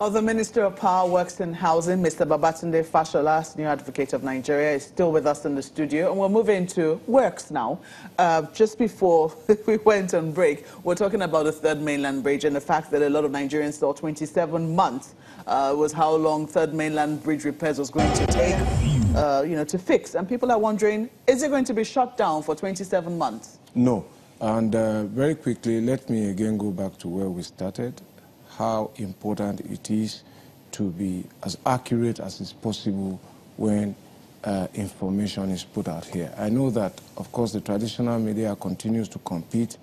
The Minister of Power, Works and Housing, Mr. Babatunde Fashola, new advocate of Nigeria, is still with us in the studio. And we're moving to works now. Just before we went on break, we're talking about the Third Mainland Bridge and the fact that a lot of Nigerians thought 27 months was how long Third Mainland Bridge repairs was going to take, to fix. And people are wondering, is it going to be shut down for 27 months? No. And very quickly, let me again go back to where we started. How important it is to be as accurate as is possible when information is put out here. I know that, of course, the traditional media continues to compete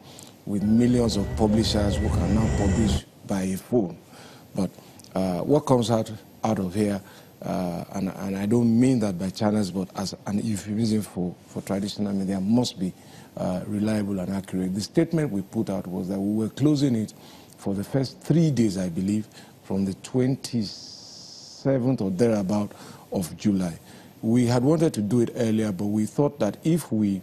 with millions of publishers who can now publish by a phone. But what comes out of here, and I don't mean that by channels, but as an euphemism for traditional media, must be reliable and accurate. The statement we put out was that we were closing it for the first 3 days, I believe, from the 27th or thereabout of July. We had wanted to do it earlier, but we thought that if we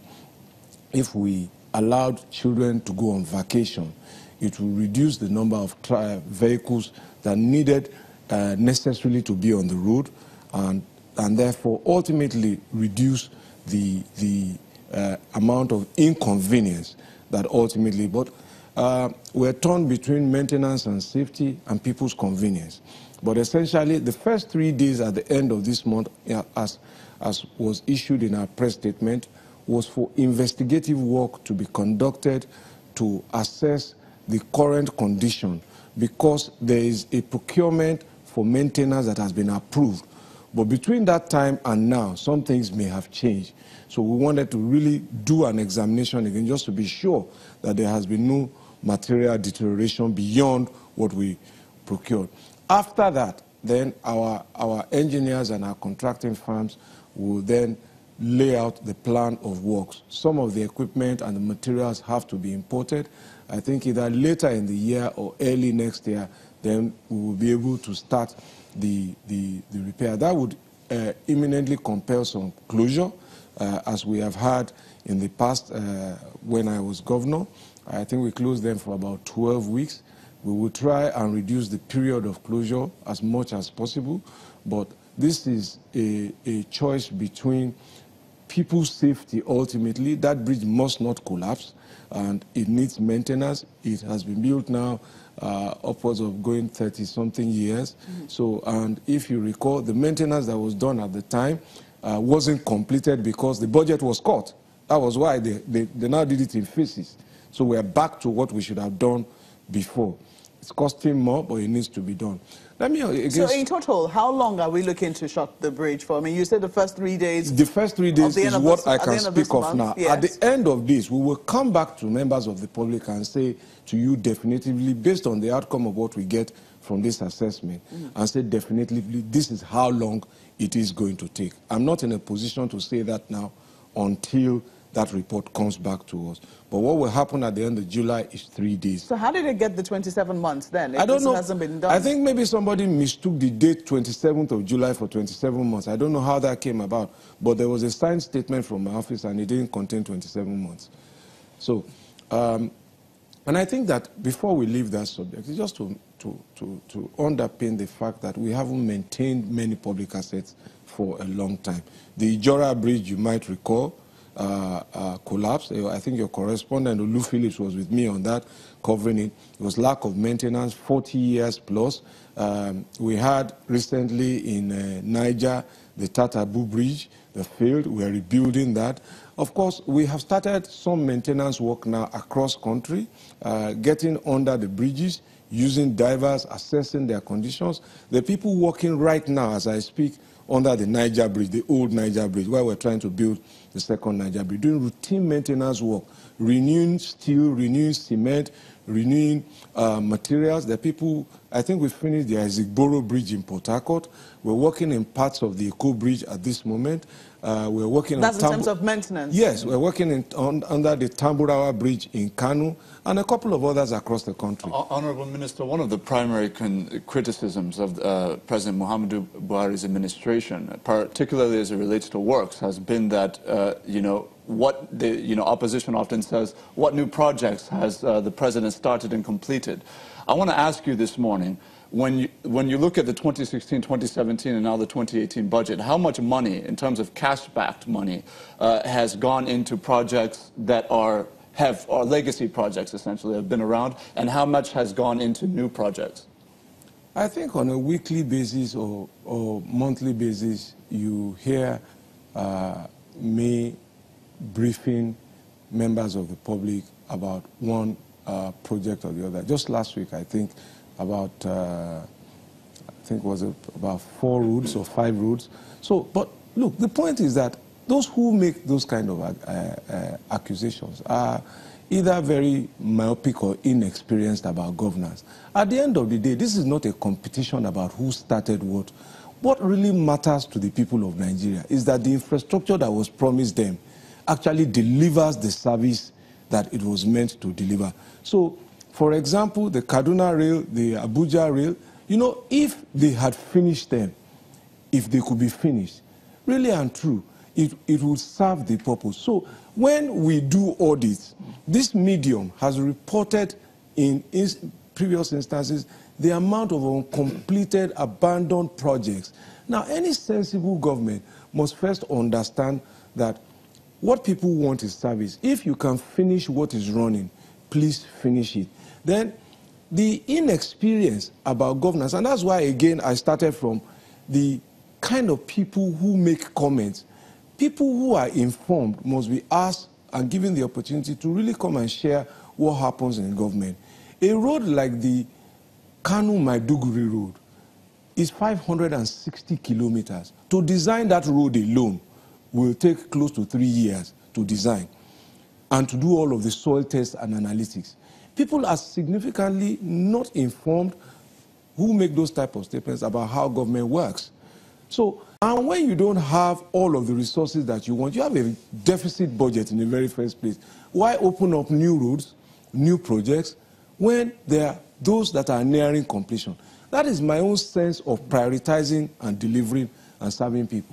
allowed children to go on vacation, it would reduce the number of vehicles that needed necessarily to be on the road, and therefore ultimately reduce the amount of inconvenience that ultimately. But we're torn between maintenance and safety and people's convenience. But essentially, the first 3 days at the end of this month, as was issued in our press statement, was for investigative work to be conducted to assess the current condition, because there is a procurement for maintenance that has been approved. But between that time and now, some things may have changed. So we wanted to really do an examination again, just to be sure that there has been no material deterioration beyond what we procured. After that, then our engineers and our contracting firms will then lay out the plan of works. Some of the equipment and the materials have to be imported. I think either later in the year or early next year, then we will be able to start the repair. That would imminently compel some closure, as we have had in the past when I was governor. I think we closed them for about 12 weeks. We will try and reduce the period of closure as much as possible, but this is a choice between people's safety ultimately. That bridge must not collapse, and it needs maintenance. It has been built now upwards of going 30-something years. So, and if you recall, the maintenance that was done at the time wasn't completed because the budget was cut. That was why they now did it in phases. So we're back to what we should have done before. It's costing more, but it needs to be done. Let me again. So in total, how long are we looking to shut the bridge for? I mean, you said the first 3 days. The first 3 days is what I can speak of now. Yes. At the end of this, we will come back to members of the public and say to you definitively, based on the outcome of what we get from this assessment, and say definitively this is how long it is going to take. I'm not in a position to say that now until that report comes back to us. But what will happen at the end of July is 3 days. So how did they get the 27 months then? I don't know. This hasn't been done. I think maybe somebody mistook the date 27th of July for 27 months. I don't know how that came about. But there was a signed statement from my office and it didn't contain 27 months. So, and I think that before we leave that subject, it's just to underpin the fact that we haven't maintained many public assets for a long time. The Ijora Bridge, you might recall, collapsed. I think your correspondent, Olu Phillips, was with me on that, covering it. It was lack of maintenance, 40 years plus. We had recently in Niger, the Tatabu Bridge, the failed. We are rebuilding that. Of course, we have started some maintenance work now across country, getting under the bridges, using divers, assessing their conditions. The people working right now, as I speak, under the Niger Bridge, the old Niger Bridge, where we're trying to build the second Niger Bridge, doing routine maintenance work, renewing steel, renewing cement, renewing materials. The people, I think we finished the Izigboro Bridge in Port Harcourt. We're working in parts of the Eko Bridge at this moment. We're working That's in terms of maintenance? Yes, we're working under the Tamburawa Bridge in Kano and a couple of others across the country. Honorable Minister, one of the primary criticisms of President Muhammadu Buhari's administration, particularly as it relates to works, has been that, what the opposition often says, what new projects has the president started and completed? I want to ask you this morning, when you look at the 2016, 2017, and now the 2018 budget, how much money, in terms of cash-backed money, has gone into projects that are legacy projects, essentially, have been around, and how much has gone into new projects? I think on a weekly basis or monthly basis, you hear me briefing members of the public about one project or the other. Just last week, I think, about it was about 4 roads or 5 roads. So, but look, the point is that those who make those kind of accusations are either very myopic or inexperienced about governance. At the end of the day, this is not a competition about who started what. What really matters to the people of Nigeria is that the infrastructure that was promised them actually delivers the service that it was meant to deliver. So, for example, the Kaduna Rail, the Abuja Rail, you know, if they had finished them, if they could be finished, really and true, it would serve the purpose. So when we do audits, this medium has reported in previous instances the amount of uncompleted, abandoned projects. Now, any sensible government must first understand that what people want is service. If you can finish what is running, please finish it. Then the inexperience about governance, and that's why, again, I started from the kind of people who make comments. People who are informed must be asked and given the opportunity to really come and share what happens in government. A road like the Kano-Maiduguri road is 560 kilometers. To design that road alone will take close to 3 years to design and to do all of the soil tests and analytics. People are significantly not informed who make those type of statements about how government works. So, and when you don't have all of the resources that you want, you have a deficit budget in the very first place. Why open up new roads, new projects, when there are those that are nearing completion? That is my own sense of prioritizing and delivering and serving people.